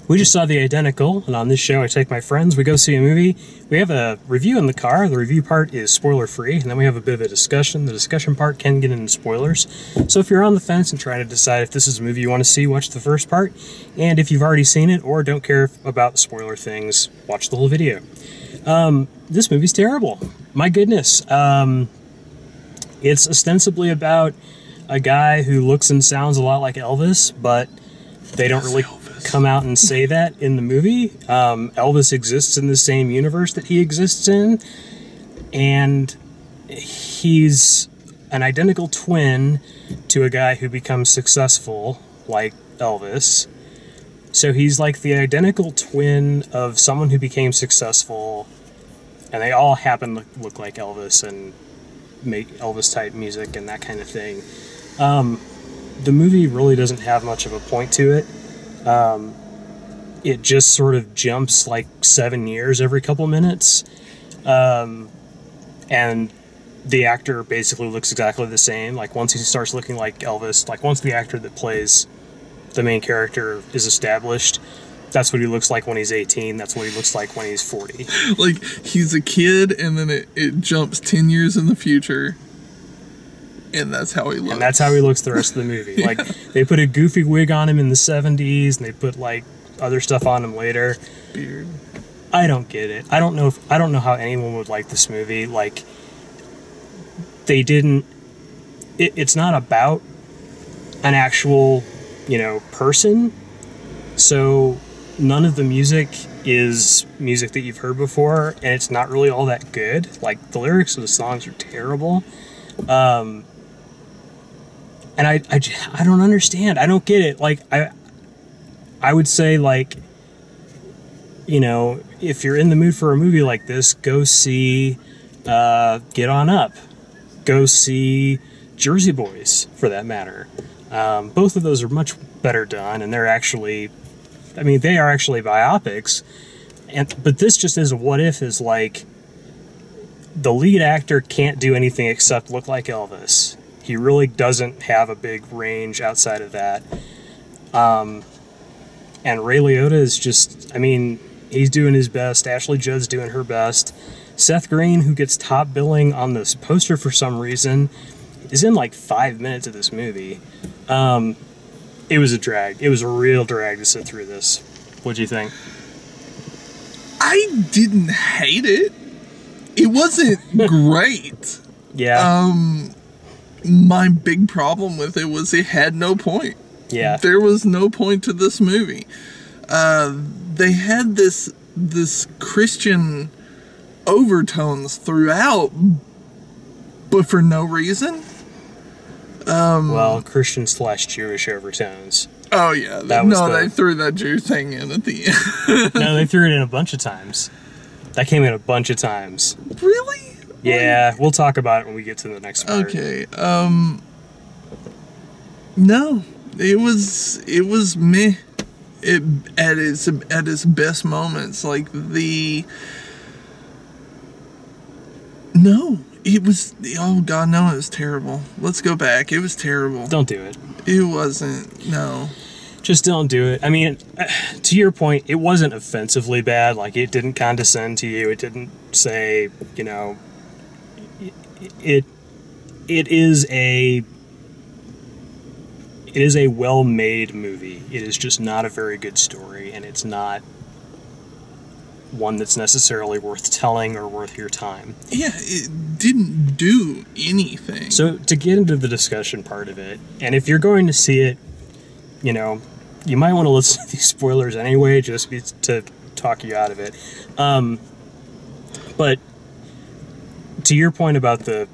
We just saw The Identical, and on this show I take my friends, we go see a movie. We have a review in the car. The review part is spoiler-free, and then we have a bit of a discussion. The discussion part can get into spoilers. So if you're on the fence and trying to decide if this is a movie you want to see, watch the first part. And if you've already seen it or don't care about spoiler things, watch the whole video. This movie's terrible. My goodness. It's ostensibly about a guy who looks and sounds a lot like Elvis, but they don't really come out and say that in the movie. Elvis exists in the same universe that he exists in, and he's an identical twin to a guy who becomes successful like Elvis. So he's like the identical twin of someone who became successful, and they all happen to look like Elvis and make Elvis type music and that kind of thing. The movie really doesn't have much of a point to it. It just sort of jumps like 7 years every couple minutes. And the actor basically looks exactly the same. Like once he starts looking like Elvis, like once the actor that plays the main character is established, that's what he looks like when he's 18. That's what he looks like when he's 40. Like he's a kid and then it jumps 10 years in the future. And that's how he looks. And that's how he looks the rest of the movie. Yeah. Like, they put a goofy wig on him in the 70s, and they put, like, other stuff on him later. Beard. I don't get it. I don't know how anyone would like this movie. Like, they didn't... It's not about an actual, person. So, none of the music is music that you've heard before, and it's not really all that good. Like, the lyrics of the songs are terrible. And I don't understand. I don't get it. Like, I would say, like, if you're in the mood for a movie like this, go see Get On Up. Go see Jersey Boys, for that matter. Both of those are much better done, and they're actually, they are actually biopics. But this just is a what if, is like, the lead actor can't do anything except look like Elvis. He really doesn't have a big range outside of that. And Ray Liotta is just, he's doing his best. Ashley Judd's doing her best. Seth Green, who gets top billing on this poster for some reason, is in like 5 minutes of this movie. It was a drag. It was a real drag to sit through this. What'd you think? I didn't hate it. It wasn't great. Yeah. My big problem with it was it had no point. Yeah. There was no point to this movie. They had this Christian overtones throughout, but for no reason. Well, Christian/Jewish overtones. Oh, yeah. They threw that Jew thing in at the end. No, they threw it in a bunch of times. That came in a bunch of times. Really? Yeah, we'll talk about it when we get to the next part. Okay. No, it was meh. At its best moments, like it was. Oh God, no, it was terrible. Let's go back. It was terrible. Don't do it. It wasn't. No. Just don't do it. To your point, it wasn't offensively bad. Like, it didn't condescend to you. It didn't say, It is a well-made movie. It is just not a very good story, and it's not one that's necessarily worth telling or worth your time. Yeah, it didn't do anything. So to get into the discussion part of it, and if you're going to see it, you might want to listen to these spoilers anyway, just to talk you out of it. But to your point about the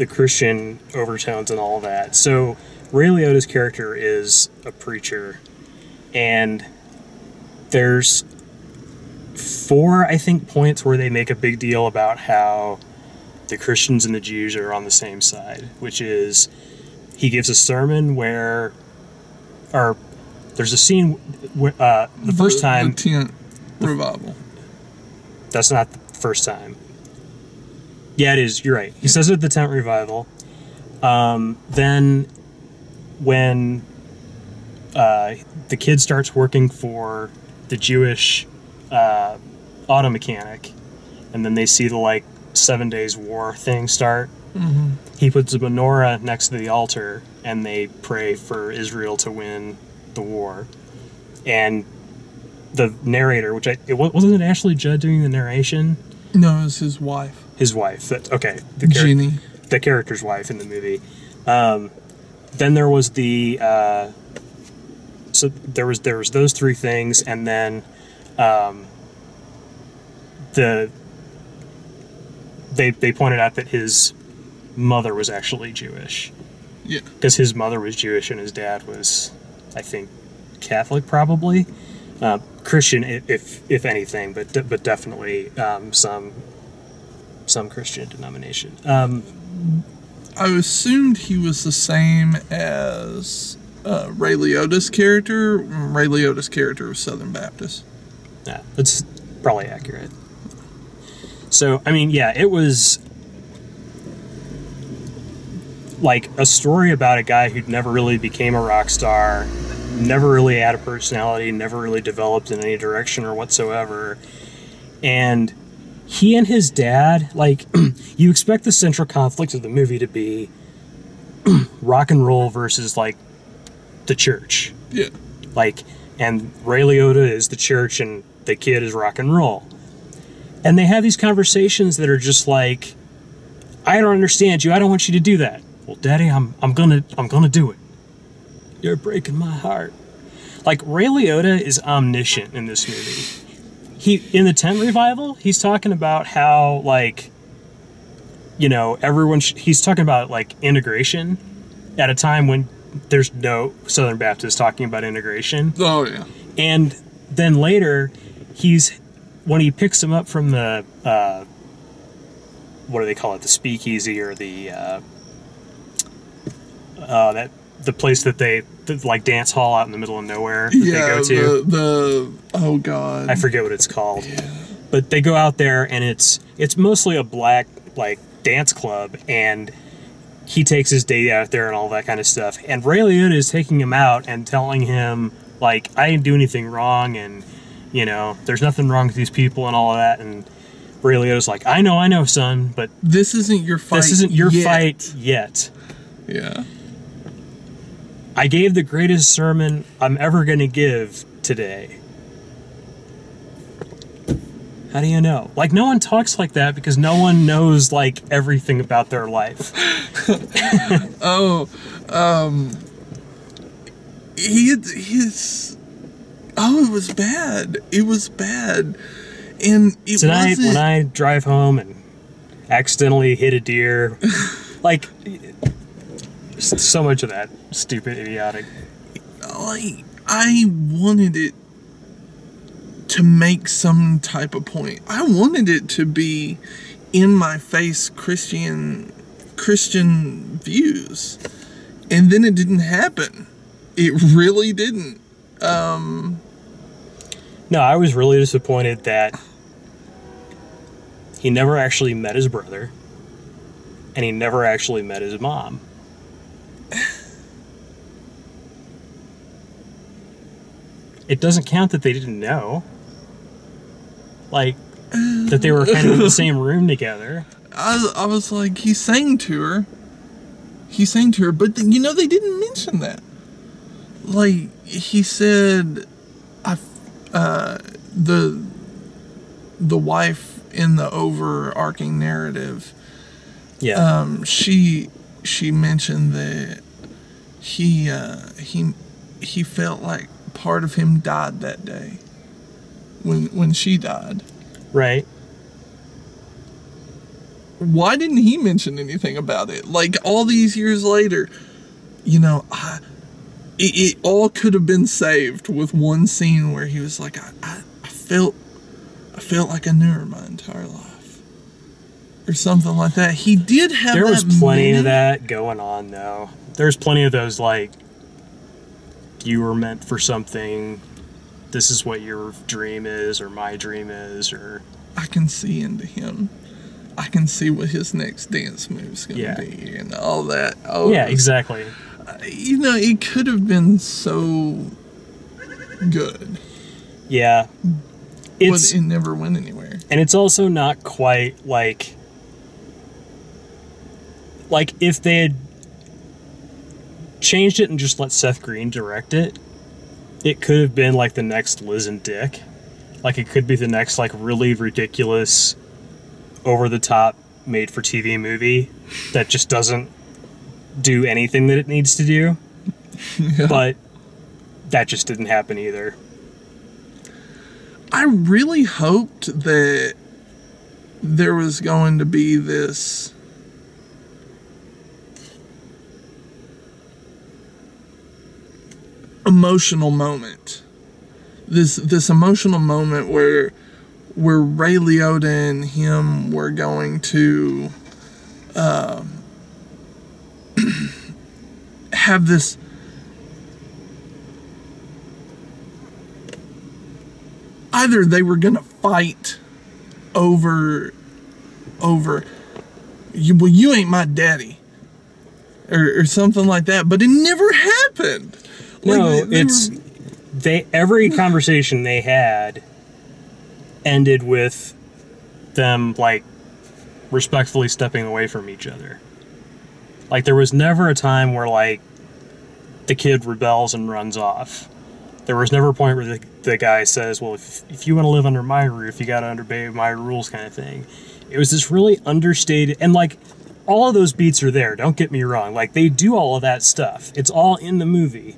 Christian overtones and all that, so Ray Liotta's character is a preacher, and there's 4, I think, points where they make a big deal about how the Christians and the Jews are on the same side, which is he gives a sermon where, or there's a scene where the first time... The tent revival. That's not the first time. Yeah, it is. You're right. He says it at the tent revival. Then when the kid starts working for the Jewish auto mechanic, and then they see the like 7 Days War thing start. Mm-hmm. He puts a menorah next to the altar, and they pray for Israel to win the war. And the narrator, wasn't it Ashley Judd doing the narration? No, it was his wife. His wife. Okay. Jenny. The character's wife in the movie. Then there was the so there was those three things, and then they pointed out that his mother was actually Jewish. Yeah. Because his mother was Jewish and his dad was, I think, Catholic, probably. Christian, if anything, but definitely some Christian denomination. I assumed he was the same as Ray Liotta's character. Ray Liotta's character was Southern Baptist. Yeah, that's probably accurate. So, I mean, yeah, it was like a story about a guy who never really became a rock star, never really had a personality, never really developed in any direction or whatsoever. And he and his dad, like, you expect the central conflict of the movie to be rock and roll versus, like, the church. Yeah. Like, and Ray Liotta is the church and the kid is rock and roll. And they have these conversations that are just like, I don't understand you. I don't want you to do that. Well, Daddy, I'm gonna do it. You're breaking my heart. Like, Ray Liotta is omniscient in this movie. In the Tent Revival, he's talking about how, like, you know, he's talking about, like, integration at a time when there's no Southern Baptist talking about integration. Oh, yeah. And then later, when he picks him up from the, what do they call it, the speakeasy or the place that the like dance hall out in the middle of nowhere that they go to. Oh god, I forget what it's called. Yeah. But they go out there and it's mostly a black like dance club, and he takes his date out there and all that kind of stuff. And Ray Liotta is taking him out and telling him like, I didn't do anything wrong, and you know, there's nothing wrong with these people and all of that. And Ray Liotta's like, I know, son, but this isn't your fight. This isn't your fight yet. Yeah. I gave the greatest sermon I'm ever going to give today. How do you know? Like, no one talks like that because no one knows, like, everything about their life. It was bad. It was bad. And tonight, when I drive home and accidentally hit a deer, like, so much of that stupid, idiotic. Like, I wanted it to make some type of point. I wanted it to be in my face Christian views. And then it didn't happen. It really didn't. No, I was really disappointed that he never actually met his brother, and he never actually met his mom. It doesn't count that they didn't know. Like, that they were kind of in the same room together. I was like, he sang to her, but you know, they didn't mention that. Like, he said, the wife in the overarching narrative, yeah, she mentioned that he felt like part of him died that day when she died. Right. Why didn't he mention anything about it? Like, all these years later, you know, it all could have been saved with one scene where he was like, I felt like I knew her my entire life, or something like that. He did have. There was plenty of that going on, though. There's plenty of those, like, you were meant for something. This is what your dream is, or my dream is, or. I can see into him. I can see what his next dance move's going to be, and all that. Oh, yeah, exactly. You know, it could have been so good. Yeah. But it never went anywhere. And it's also not quite like if they had changed it and just let Seth Green direct it, it could have been like the next Liz and Dick. Like it could be the next like really ridiculous, over the top, made for TV movie that just doesn't do anything that it needs to do. Yeah. But that just didn't happen either. I really hoped that there was going to be this emotional moment. This emotional moment where Ray Liotta and him were going to have this either they were going to fight over you ain't my daddy or something like that, but it never happened. No, every conversation they had ended with them like respectfully stepping away from each other. Like there was never a time where like the kid rebels and runs off. There was never a point where the guy says, well, if you want to live under my roof, you got to obey my rules kind of thing. It was this really understated, and like all of those beats are there, don't get me wrong. Like they do all of that stuff. It's all in the movie.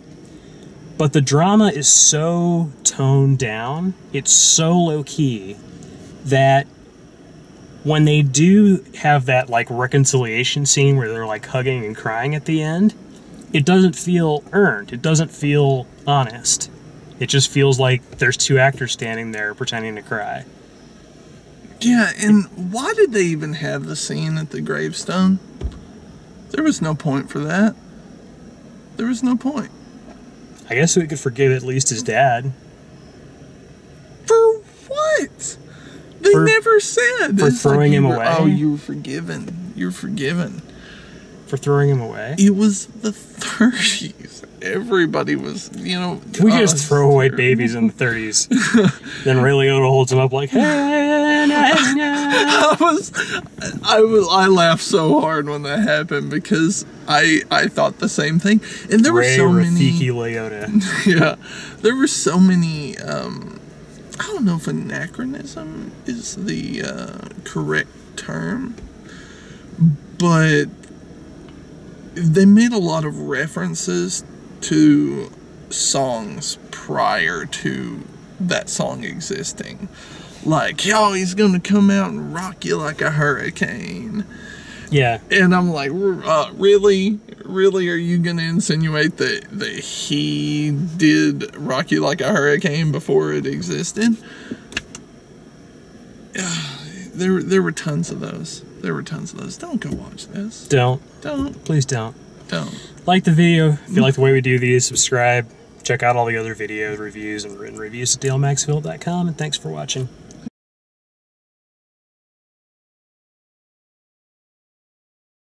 But the drama is so toned down, it's so low key, that when they do have that like reconciliation scene where they're like hugging and crying at the end, it doesn't feel earned. It doesn't feel honest. It just feels like there's two actors standing there pretending to cry. Yeah, and why did they even have the scene at the gravestone? There was no point for that. There was no point. I guess we could forgive at least his dad. For what? They never said. For throwing him away? Oh, you were forgiven. You're forgiven. For throwing him away? It was the 30s. Everybody was, Can we just throw away babies in the 30s? Then Ray Liotta holds him up like, hey, I laughed so hard when that happened because I thought the same thing. And there were so many Rafiki Liotta. Yeah. There were so many I don't know if anachronism is the correct term, but they made a lot of references to songs prior to that song existing. Like, yo, he's gonna come out and rock you like a hurricane. Yeah. And I'm like, really? Really, are you gonna insinuate that he did rock you like a hurricane before it existed? There were tons of those. Don't go watch this. Don't. Please don't. Like the video. If you like the way we do these, subscribe. Check out all the other videos, reviews, and written reviews at DaleMaxfield.com, and thanks for watching.